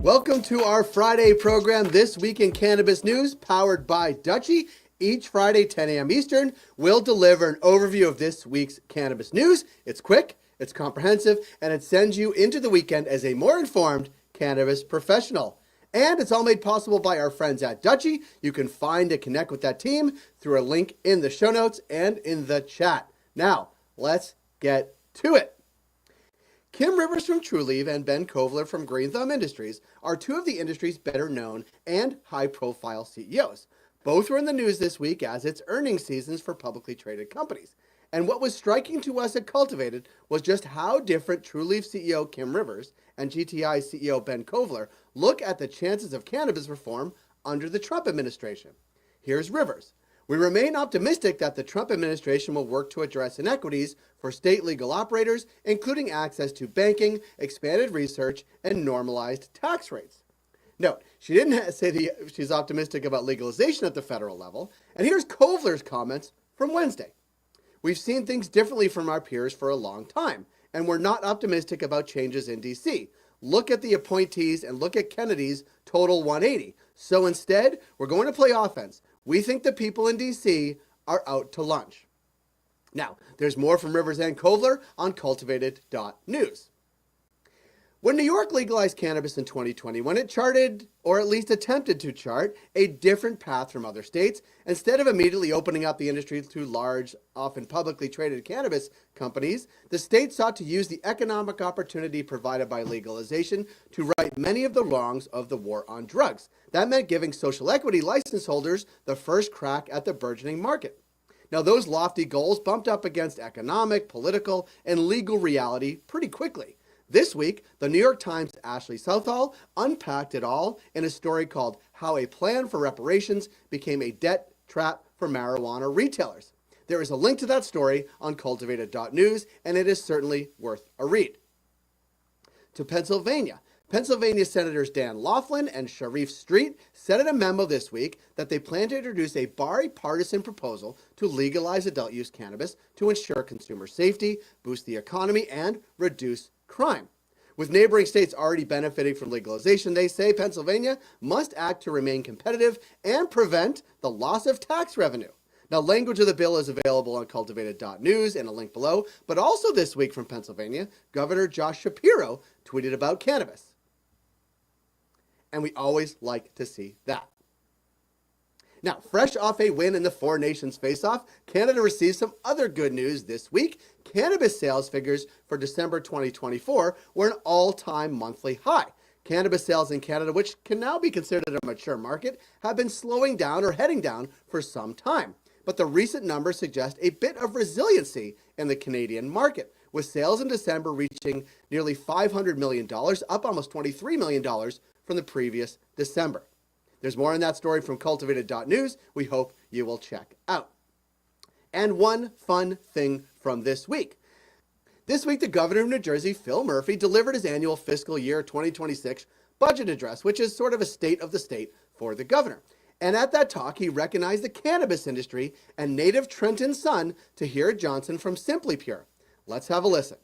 Welcome to our Friday program, This Week in Cannabis News, powered by Dutchie. Each Friday, 10 a.m. Eastern, we'll deliver an overview of this week's cannabis news. It's quick, it's comprehensive, and it sends you into the weekend as a more informed cannabis professional. And it's all made possible by our friends at Dutchie. You can find and connect with that team through a link in the show notes and in the chat. Now, let's get to it. Kim Rivers from Trulieve and Ben Kovler from Green Thumb Industries are two of the industry's better known and high-profile CEOs. Both were in the news this week as it's earnings seasons for publicly traded companies. And what was striking to us at Cultivated was just how different Trulieve CEO Kim Rivers and GTI CEO Ben Kovler look at the chances of cannabis reform under the Trump administration. Here's Rivers. We remain optimistic that the Trump administration will work to address inequities for state legal operators, including access to banking, expanded research, and normalized tax rates. Note, she didn't say she's optimistic about legalization at the federal level. And here's Kovler's comments from Wednesday. We've seen things differently from our peers for a long time, and we're not optimistic about changes in D.C. Look at the appointees and look at Kennedy's total 180. So instead, we're going to play offense. We think the people in D.C. are out to lunch. Now, there's more from Rivers and Kovler on cultivated.news. When New York legalized cannabis in 2020, when it charted, or at least attempted to chart, a different path from other states, instead of immediately opening up the industry to large, often publicly traded cannabis companies, the state sought to use the economic opportunity provided by legalization to right many of the wrongs of the war on drugs. That meant giving social equity license holders the first crack at the burgeoning market. Now, those lofty goals bumped up against economic, political, and legal reality pretty quickly. This week, the New York Times' Ashley Southall unpacked it all in a story called How a Plan for Reparations Became a Debt Trap for Marijuana Retailers. There is a link to that story on cultivated.news, and it is certainly worth a read. To Pennsylvania. Pennsylvania Senators Dan Laughlin and Sharif Street said in a memo this week that they plan to introduce a bipartisan proposal to legalize adult-use cannabis to ensure consumer safety, boost the economy, and reduce crime. With neighboring states already benefiting from legalization, they say Pennsylvania must act to remain competitive and prevent the loss of tax revenue. Now, language of the bill is available on cultivated.news and a link below, but also this week from Pennsylvania, Governor Josh Shapiro tweeted about cannabis. And we always like to see that. Now, fresh off a win in the Four Nations face-off, Canada received some other good news this week. Cannabis sales figures for December 2024 were an all-time monthly high. Cannabis sales in Canada, which can now be considered a mature market, have been slowing down or heading down for some time. But the recent numbers suggest a bit of resiliency in the Canadian market, with sales in December reaching nearly $500 million, up almost $23 million from the previous December. There's more on that story from cultivated.news. We hope you will check out. And one fun thing from this week. This week, the governor of New Jersey, Phil Murphy, delivered his annual fiscal year 2026 budget address, which is sort of a state of the state for the governor. And at that talk, he recognized the cannabis industry and native Trenton son, Tahir Johnson from Simply Pure. Let's have a listen.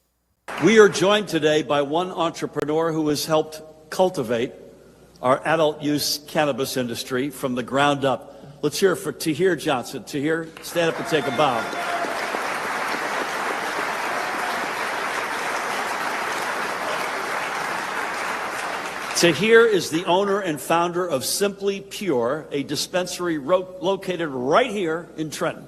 We are joined today by one entrepreneur who has helped cultivate our adult use cannabis industry from the ground up. Let's hear it for Tahir Johnson. Tahir, stand up and take a bow. Tahir is the owner and founder of Simply Pure, a dispensary located right here in Trenton.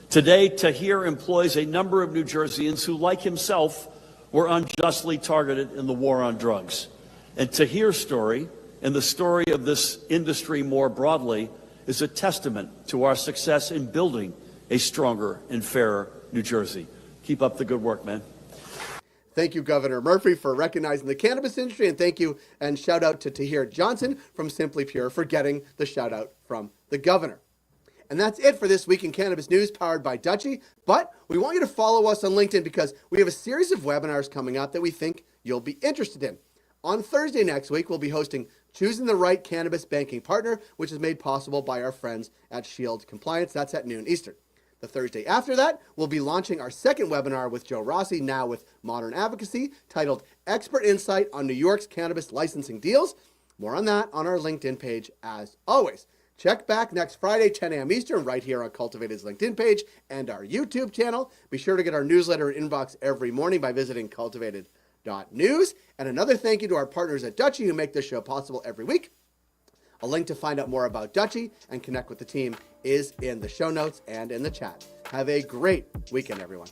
Today, Tahir employs a number of New Jerseyans who, like himself, were unjustly targeted in the war on drugs. And Tahir's story, and the story of this industry more broadly, is a testament to our success in building a stronger and fairer New Jersey. Keep up the good work, man. Thank you, Governor Murphy, for recognizing the cannabis industry, and thank you and shout out to Tahir Johnson from Simply Pure for getting the shout out from the governor. And that's it for this week in Cannabis News, powered by Dutchie. But we want you to follow us on LinkedIn because we have a series of webinars coming up that we think you'll be interested in. On Thursday next week, we'll be hosting Choosing the Right Cannabis Banking Partner, which is made possible by our friends at Shield Compliance. That's at noon Eastern. The Thursday after that, we'll be launching our second webinar with Joe Rossi, now with Modern Advocacy, titled Expert Insight on New York's Cannabis Licensing Deals. More on that on our LinkedIn page as always. Check back next Friday, 10 a.m. Eastern, right here on Cultivated's LinkedIn page and our YouTube channel. Be sure to get our newsletter inbox every morning by visiting cultivated.news. And another thank you to our partners at Dutchie who make this show possible every week. A link to find out more about Dutchie and connect with the team is in the show notes and in the chat. Have a great weekend, everyone.